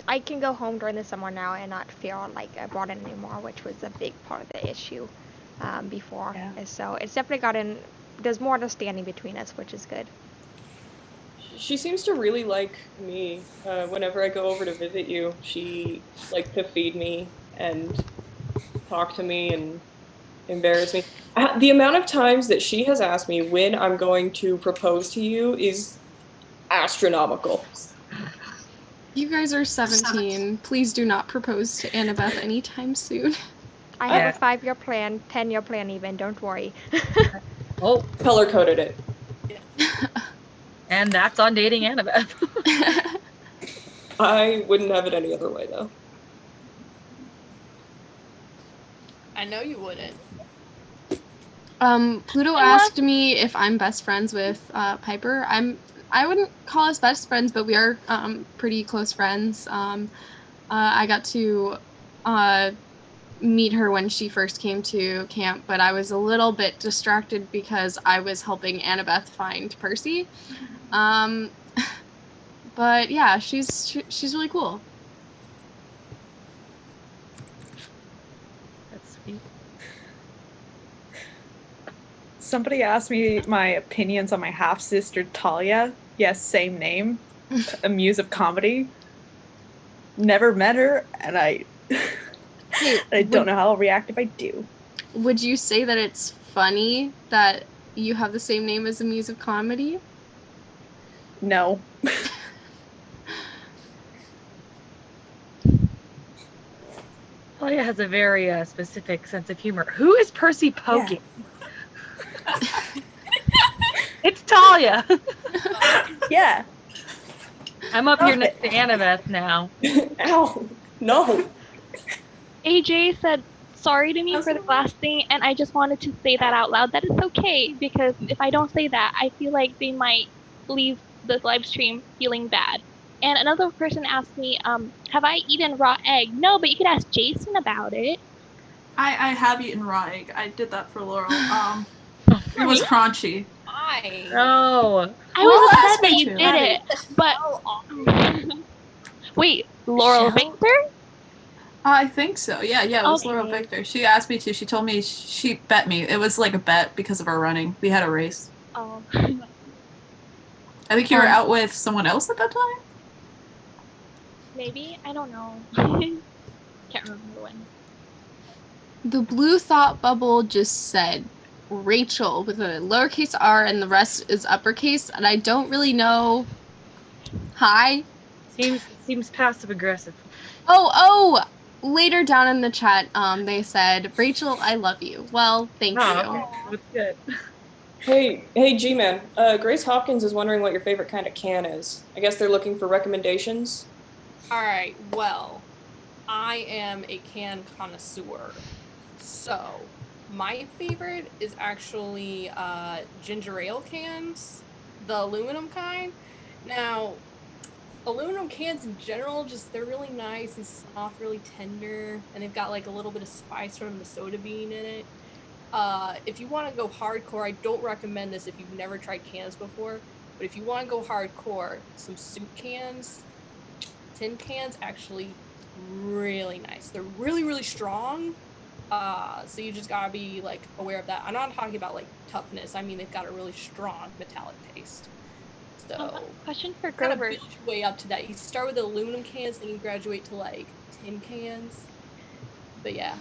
I can go home during the summer now and not feel like I brought in anymore, which was a big part of the issue before. Yeah. And so it's definitely there's more understanding between us, which is good. She seems to really like me. Whenever I go over to visit you, she likes to feed me and talk to me and embarrass me. The amount of times that she has asked me when I'm going to propose to you is astronomical. You guys are 17. Please do not propose to Annabeth anytime soon. I have a 5-year plan, 10-year plan even, don't worry. Oh, color-coded it. And that's on dating Annabeth. I wouldn't have it any other way, though. I know you wouldn't. Pluto asked me if I'm best friends with Piper. I wouldn't call us best friends, but we are pretty close friends. I got to meet her when she first came to camp, but I was a little bit distracted because I was helping Annabeth find Percy. But yeah, she's really cool. That's sweet. Somebody asked me my opinions on my half-sister Thalia. Yes, same name. A muse of comedy. Never met her, and I don't know how I'll react if I do. Would you say that it's funny that you have the same name as a muse of comedy? No. Thalia has a very specific sense of humor. Who is Percy poking? Yeah. It's Thalia. Yeah. I'm up here next to Annabeth now. Ow. No. AJ said sorry to me for the last thing, and I just wanted to say that out loud. That it's okay, because if I don't say that, I feel like they might leave the live stream feeling bad. And another person asked me, have I eaten raw egg? No, but you could ask Jason about it. I have eaten raw egg. I did that for Laurel. It was crunchy. Oh. I was upset that you did it, but wait, Laurel Victor? I think so. Yeah, it was Okay. Laurel Victor. She asked me to. She told me she bet me. It was like a bet because of our running. We had a race. Oh. I think you were out with someone else at that time? Maybe? I don't know. Can't remember when. The blue thought bubble just said Rachel with a lowercase r and the rest is uppercase, and I don't really know. Hi. Seems passive aggressive. Oh, later down in the chat, they said, Rachel, I love you. Well, thank you. Okay. That's good. Hey, G-Man. Grace Hopkins is wondering what your favorite kind of can is. I guess they're looking for recommendations. All right, well, I am a can connoisseur. So, my favorite is actually ginger ale cans, the aluminum kind. Now, aluminum cans in general, just they're really nice and soft, really tender, and they've got like a little bit of spice from the soda bean in it. If you want to go hardcore, I don't recommend this if you've never tried cans before, but if you want to go hardcore, some soup cans, tin cans, actually really nice. They're really, really strong. So you just gotta be like aware of that. I'm not talking about like toughness. I mean, they've got a really strong metallic taste. So question for kind of Grover. build your way up to that. You start with the aluminum cans, then you graduate to like tin cans. But yeah.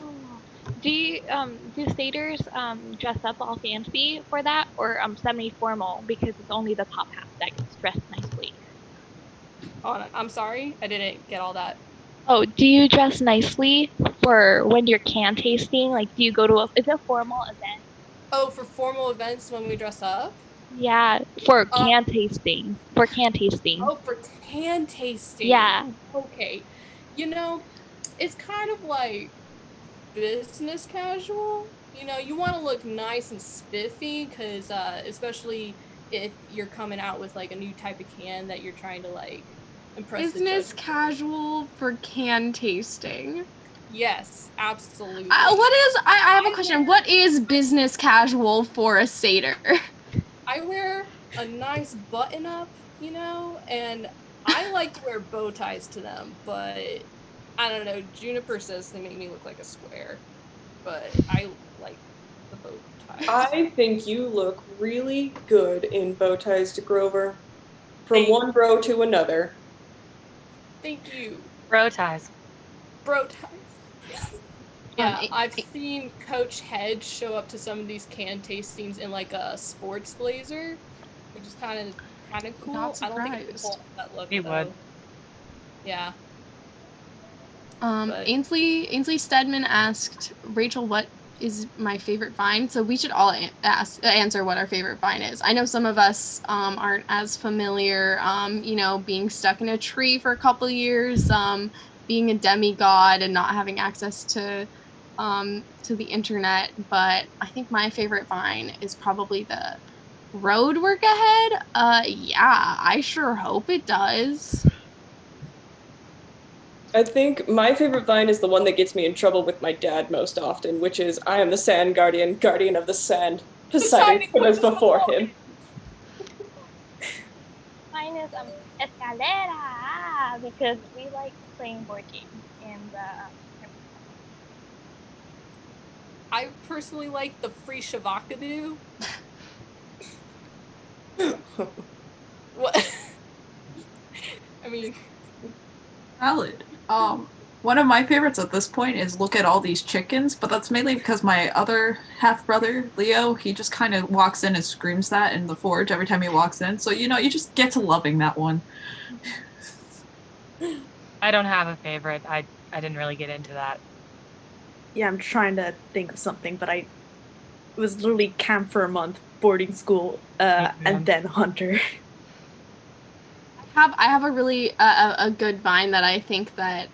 Do satyrs dress up all fancy for that, or semi-formal because it's only the top half that gets dressed nicely? I'm sorry, I didn't get all that. Oh, do you dress nicely for when you're can tasting? Like, do you go to is it a formal event? Oh, for formal events when we dress up? Yeah, for can tasting. For can tasting. Oh, for can tasting. Yeah. Okay. You know, it's kind of like business casual. You know, you want to look nice and spiffy because especially if you're coming out with like a new type of can that you're trying to like impress Business the judge. casual for can tasting. Yes, absolutely. I have a question. What is business casual for a satyr? I wear a nice button up, you know, and I like to wear bow ties to them, but I don't know. Juniper says they make me look like a square, but I like the bow ties. I think you look really good in bow ties to Grover. From one bro to another. Thank you. Bro ties. Bro ties. Yeah. Yeah, I've seen Coach Hedge show up to some of these can tastings in like a sports blazer, which is kind of cool. Not I don't think I could surprised. pull off that look. He though. would. Yeah. Ainsley Stedman asked Rachel, what is my favorite vine? So we should all answer what our favorite vine is. I know some of us aren't as familiar, you know, being stuck in a tree for a couple years, being a demigod and not having access to the internet. But I think my favorite vine is probably the road work ahead. Yeah, I sure hope it does. I think my favorite vine is the one that gets me in trouble with my dad most often, which is I am the sand guardian, guardian of the sand. Poseidon was before him. Mine is escalera because we like playing board games and I personally like the free Shavakadu. What? I mean, Valid. One of my favorites at this point is look at all these chickens, but that's mainly because my other half brother, Leo, he just kind of walks in and screams that in the forge every time he walks in. So, you know, you just get to loving that one. I don't have a favorite. I didn't really get into that. Yeah, I'm trying to think of something, but it was literally camp for a month, boarding school, and then Hunter. I have a really a good vine that I think that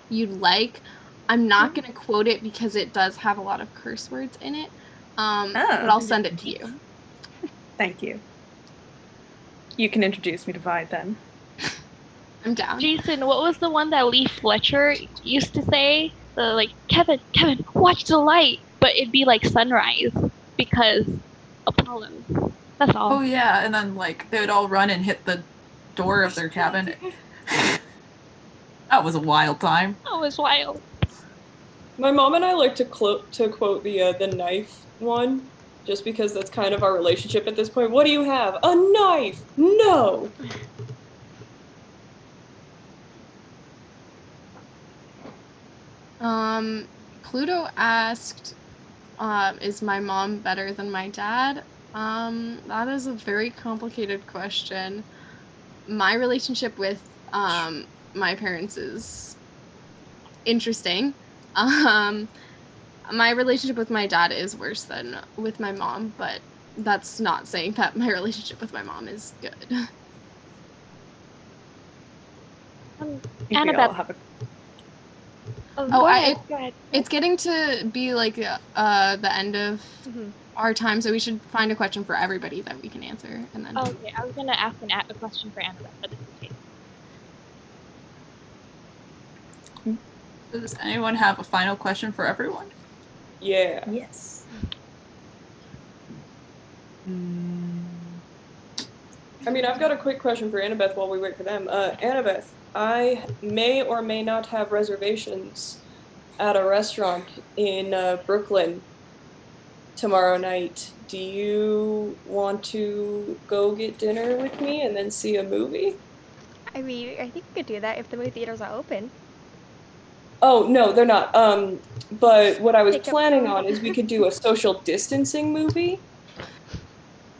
you'd like. I'm not gonna quote it because it does have a lot of curse words in it, but I'll send it to you. Thank you. You can introduce me to Vine then. I'm down. Jason, what was the one that Lee Fletcher used to say? The like, Kevin, watch the light, but it'd be like sunrise because Apollo. That's all. Oh yeah, and then like they would all run and hit the door of their cabin. That was a wild time. That was wild. My mom and I like to quote the knife one, just because that's kind of our relationship at this point. What do you have? A knife? No. Pluto asked, is my mom better than my dad? That is a very complicated question. My relationship with my parents is interesting. My relationship with my dad is worse than with my mom, but that's not saying that my relationship with my mom is good. Annabeth. Go ahead. It's getting to be like the end of our time, so we should find a question for everybody that we can answer, and then. Okay, I was gonna ask a question for Annabeth, but it's okay. Does anyone have a final question for everyone? Yeah. Yes. I mean, I've got a quick question for Annabeth while we wait for them. Annabeth, I may or may not have reservations at a restaurant in Brooklyn tomorrow night. Do you want to go get dinner with me and then see a movie? I mean, I think we could do that if the movie theaters are open. Oh, no, they're not. But what I was planning on is we could do a social distancing movie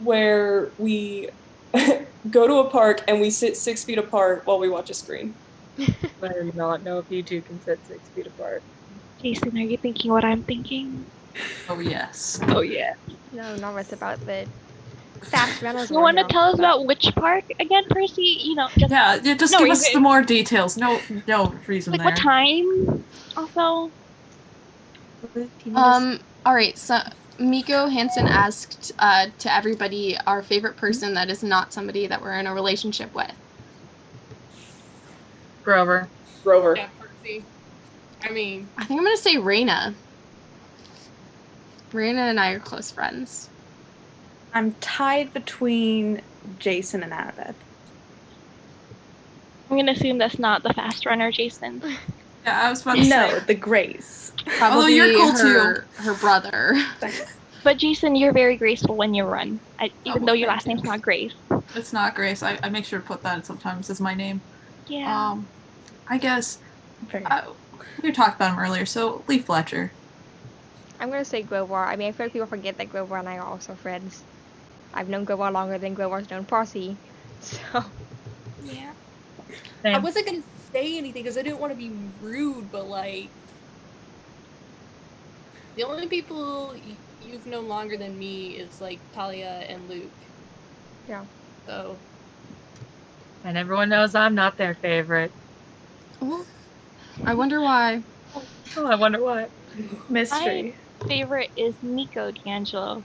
where we go to a park and we sit 6 feet apart while we watch a screen. I do not know if you two can sit 6 feet apart. Jason, are you thinking what I'm thinking? Oh, yes. Oh, yeah. No, not what's about the fast runners. You want to tell us about which park again, Percy? You know, just just give us the more details. No reason like there. what time? Also. All right. So Miko Hansen asked to everybody our favorite person that is not somebody that we're in a relationship with. Grover. Yeah, Percy. I mean, I think I'm gonna say Raina. Raina and I are close friends. I'm tied between Jason and Annabeth. I'm gonna assume that's not the fast runner, Jason. Yeah, I was about to say. No, the Grace. Probably you're cool her brother. But Jason, you're very graceful when you run, even though your last name's not Grace. It's not Grace. I make sure to put that sometimes as my name. Yeah. I guess we talked about him earlier. So Lee Fletcher. I'm gonna say Grover. I mean, I feel like people forget that Grover and I are also friends. I've known Grover longer than Grover's known Percy, so. Yeah. I wasn't gonna say anything because I didn't want to be rude, but like, the only people you've known longer than me is like Thalia and Luke. Yeah. So. And everyone knows I'm not their favorite. Oh, I wonder why. Oh, I wonder why. Mystery. My favorite is Nico D'Angelo,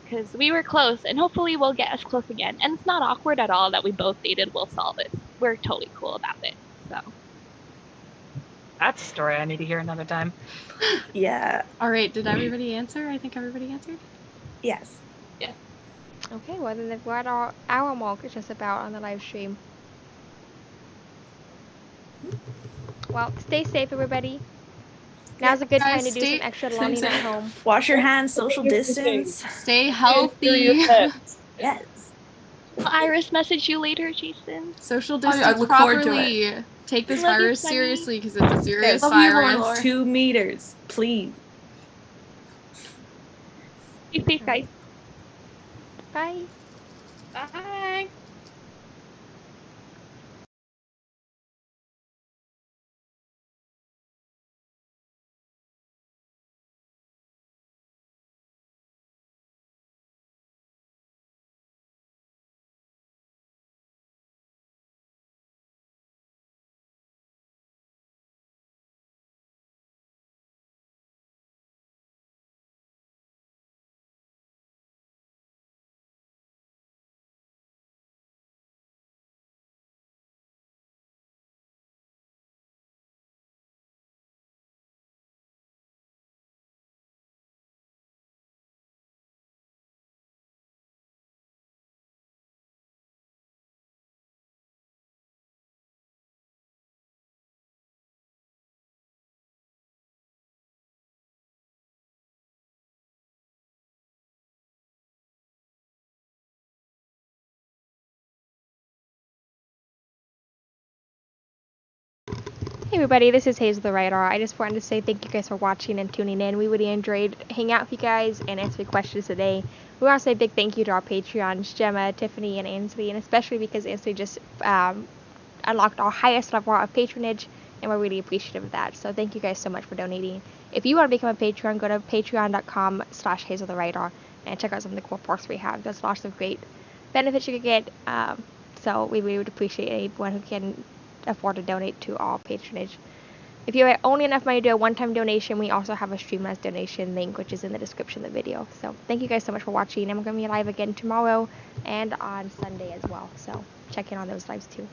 because we were close, and hopefully we'll get as close again. And it's not awkward at all that we both dated Will Solvis. We're totally cool about it. So. That's a story I need to hear another time. Yeah. All right. Did everybody answer? I think everybody answered. Yes. Yeah. Okay, well then we're at our hour mark just about on the live stream. Well, stay safe, everybody. Now's a good time to do some extra learning at home. Wash your hands, social distance. Stay healthy. Yes. Will Iris message you later, Jason? Social I distance look forward to properly. Take this Love you, virus Sunny. seriously because it's a serious Yes. virus. 2 meters, please. Stay safe, guys. Bye. Bye. Hey everybody, this is Hazel the Writer. I just wanted to say thank you guys for watching and tuning in. We really enjoyed hanging out with you guys and answering questions today. We want to say a big thank you to our Patreons, Gemma, Tiffany, and Ainsley, and especially because Ainsley just unlocked our highest level of patronage, and we're really appreciative of that. So thank you guys so much for donating. If you want to become a Patreon, go to patreon.com/HazelTheWriter and check out some of the cool perks we have. There's lots of great benefits you could get. So we really would appreciate anyone who can afford to donate to our patronage. If you have only enough money to do a one-time donation, we also have a Streamlabs donation link, which is in the description of the video. So thank you guys so much for watching, and we're going to be live again tomorrow and on Sunday as well. So check in on those lives too.